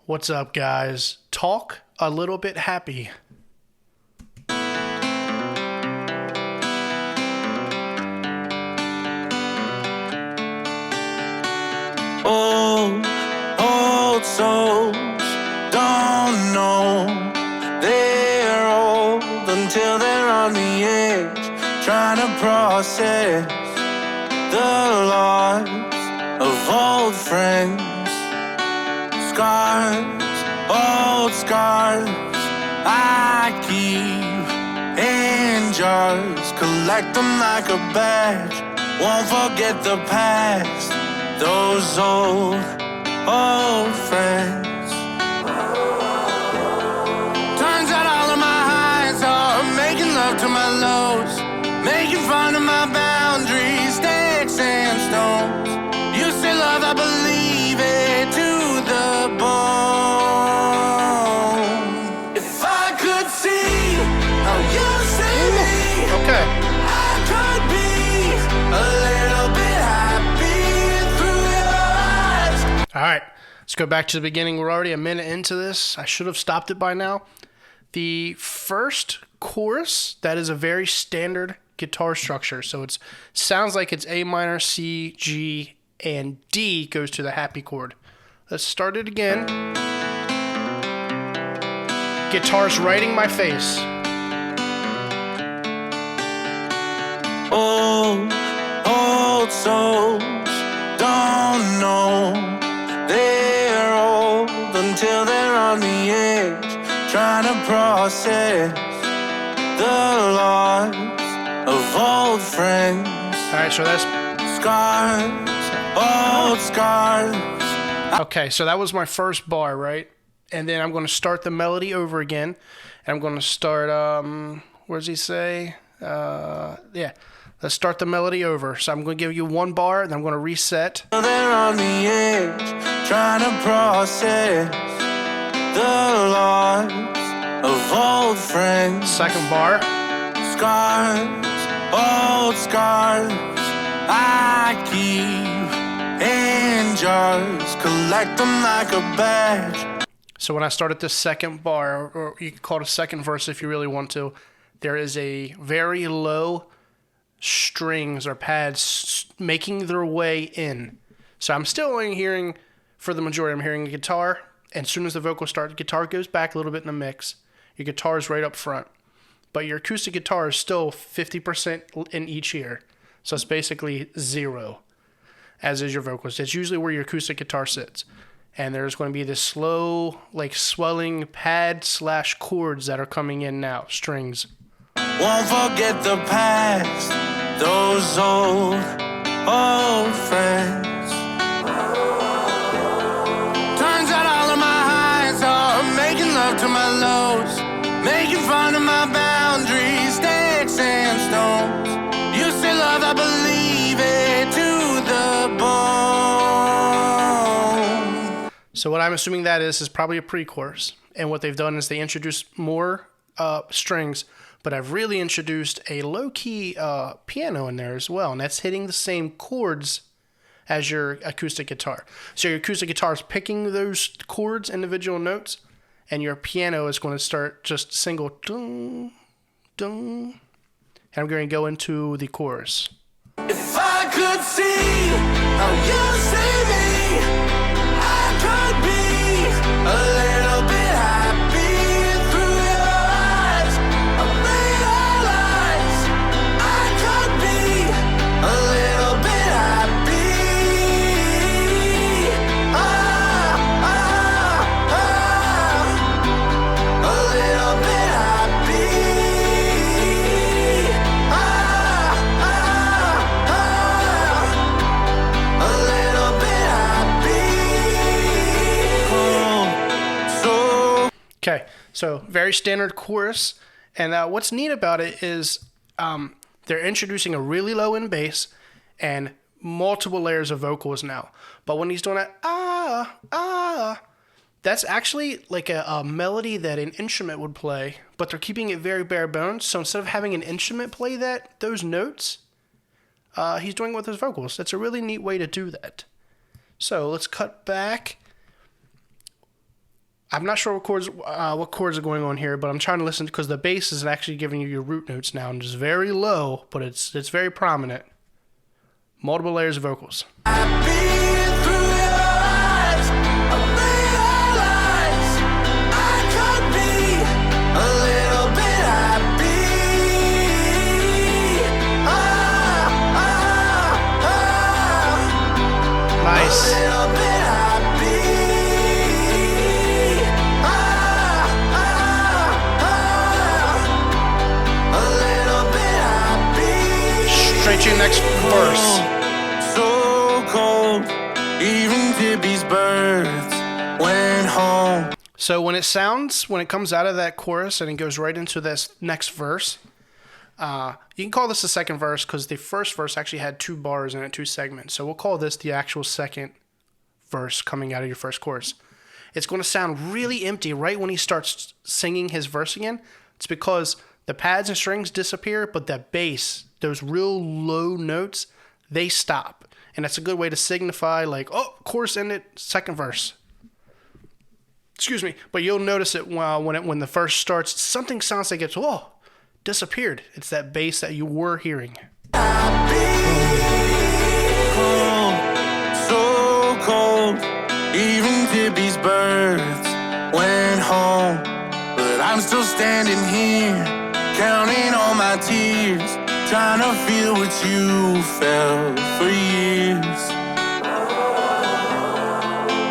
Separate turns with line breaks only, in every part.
What's up, guys? Talk a little bit happy.
Old souls don't know they're old until they're on the edge, trying to process the loss of old friends. Old scars, I keep in jars, collect them like a badge, won't forget the past, those old friends. Turns out all of my highs are making love to my lows, making fun of my boundaries, sticks and stones. You say love, I believe it to the bone. If I could see how you see me,
Okay.
I could be a little bit happy through your eyes.
All right. Let's go back to the beginning. We're already a minute into this. I should have stopped it by now. The first chorus, that is a very standard guitar structure. So it sounds like it's A minor, C, G, and D goes to the happy chord. Let's start it again. Guitar's right in my face.
Old souls don't know they're old until they're on the edge, trying to process the loss of old friends.
All right, so that's...
Old scars.
Okay, so that was my first bar, right? And then I'm going to start the melody over again. And I'm going to start, what does he say? Yeah, let's start the melody over. So I'm going to give you one bar, then I'm going to reset.
They're on the edge, trying to process the loss of old friends.
Second bar.
Old scars, I keep in jars, collect them like a badge.
So when I started this second bar, or you could call it a second verse if you really want to, there is a very low strings or pads making their way in. So I'm still only hearing, for the majority, I'm hearing the guitar, and as soon as the vocal starts, the guitar goes back a little bit in the mix. Your guitar is right up front. But your acoustic guitar is still 50% in each ear. So it's basically zero, as is your vocals. It's usually where your acoustic guitar sits. And there's going to be this slow, like swelling pad / chords that are coming in now, strings.
Won't forget the past, those old friends. Turns out all of my highs are making love to my lows, making fun of my boundaries, sticks and stones. You say love, I believe it to the bone.
So what I'm assuming that is probably a pre-chorus. And what they've done is they introduced more strings, but I've really introduced a low-key piano in there as well. And that's hitting the same chords as your acoustic guitar. So your acoustic guitar is picking those chords, individual notes, and your piano is going to start just single dung, dung. And I'm going to go into the chorus.
If I could see how you see me, I could be a little bit happy through your eyes. I realize I could be a little bit happy. A little bit happy. A little bit happy. So
Okay, so very standard chorus. And what's neat about it is they're introducing a really low end bass and multiple layers of vocals now. But when he's doing that, that's actually like a melody that an instrument would play, but they're keeping it very bare bones. So instead of having an instrument play those notes, he's doing it with his vocals. That's a really neat way to do that. So let's cut back. I'm not sure what chords are going on here, but I'm trying to listen because the bass is actually giving you your root notes now, and it's very low, but it's very prominent. Multiple layers of vocals.
I've been through your eyes. I realize I could be a little bit happy.
Nice.
A little bit happy. A little bit happy.
Straight to your next verse.
So cold, even Tippy's birds went home.
So when it comes out of that chorus and it goes right into this next verse, you can call this the second verse because the first verse actually had 2 bars in it, 2 segments. So we'll call this the actual second verse coming out of your first chorus. It's going to sound really empty right when he starts singing his verse again. It's because the pads and strings disappear, but the bass, those real low notes, they stop. And that's a good way to signify, like, oh, chorus ended, second verse. Excuse me. But you'll notice it when the verse starts, something sounds like it's, disappeared. It's that bass that you were hearing.
So cold, even Tippy's birds went home. But I'm still standing here, counting all my tears, trying to feel what you felt for years.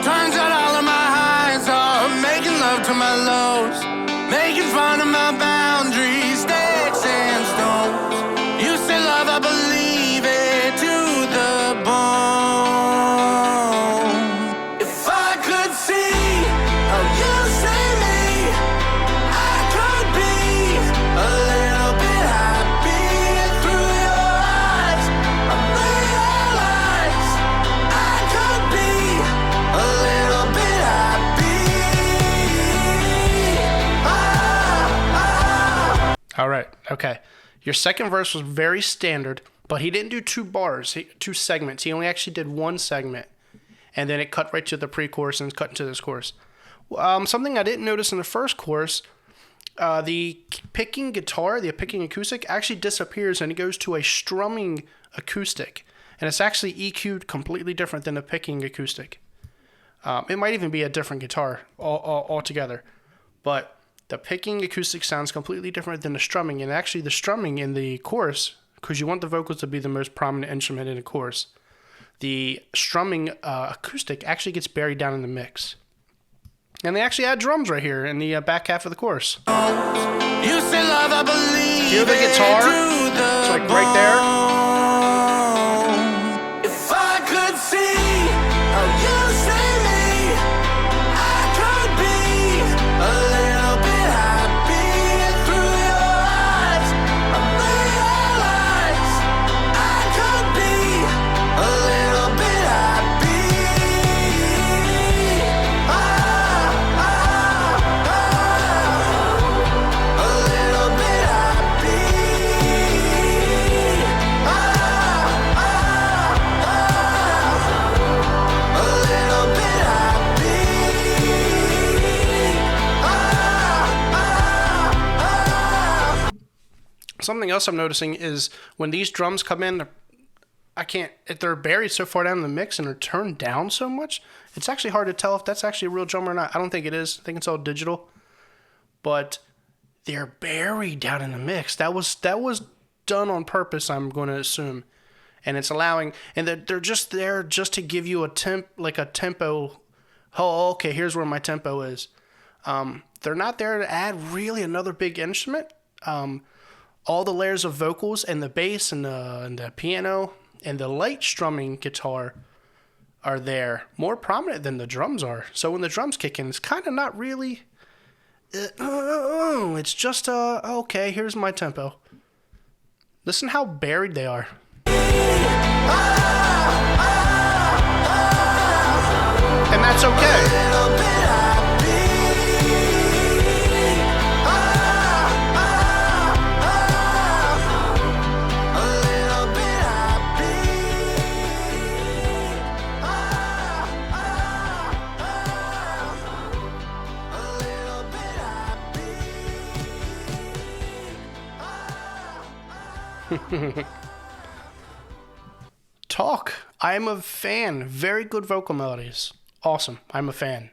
Turns out all of my highs are making love to my lows, making fun of my boundaries, sticks and stones. You say love, I believe it to the bone. If I could see how you see me, I could be a little bit happy. Through your eyes, I realize I could be a little bit happy.
All right. Okay. Your second verse was very standard, but he didn't do 2 bars, 2 segments. He only actually did 1 segment. And then it cut right to the pre-chorus and cut into this chorus. Something I didn't notice in the first chorus, the picking guitar, the picking acoustic, actually disappears and it goes to a strumming acoustic. And it's actually EQ'd completely different than a picking acoustic. It might even be a different guitar altogether. But the picking acoustic sounds completely different than the strumming. And actually the strumming in the chorus, because you want the vocals to be the most prominent instrument in the chorus, the strumming acoustic actually gets buried down in the mix. And they actually add drums right here in the back half of the chorus.
You say love, I believe.
Hear the guitar? It's like right there.
If I could see how you see me, I could be a little bit happy. Through your eyes, I realize I could be a little bit happy. A little bit happy. A little bit happy.
Something else I'm noticing is when these drums come in, they're buried so far down in the mix and they're turned down so much, it's actually hard to tell if that's actually a real drum or not. I don't think it is. I think it's all digital. But they're buried down in the mix. That was done on purpose, I'm going to assume. And it's allowing, and they're just there just to give you a tempo. Oh, okay, here's where my tempo is. They're not there to add really another big instrument. All the layers of vocals and the bass and the piano and the light strumming guitar are there, more prominent than the drums are. So when the drums kick in, it's kind of not really. It's just okay. Here's my tempo. Listen how buried they are. And that's okay. Talk. I am a fan. Very good vocal melodies. Awesome. I'm a fan.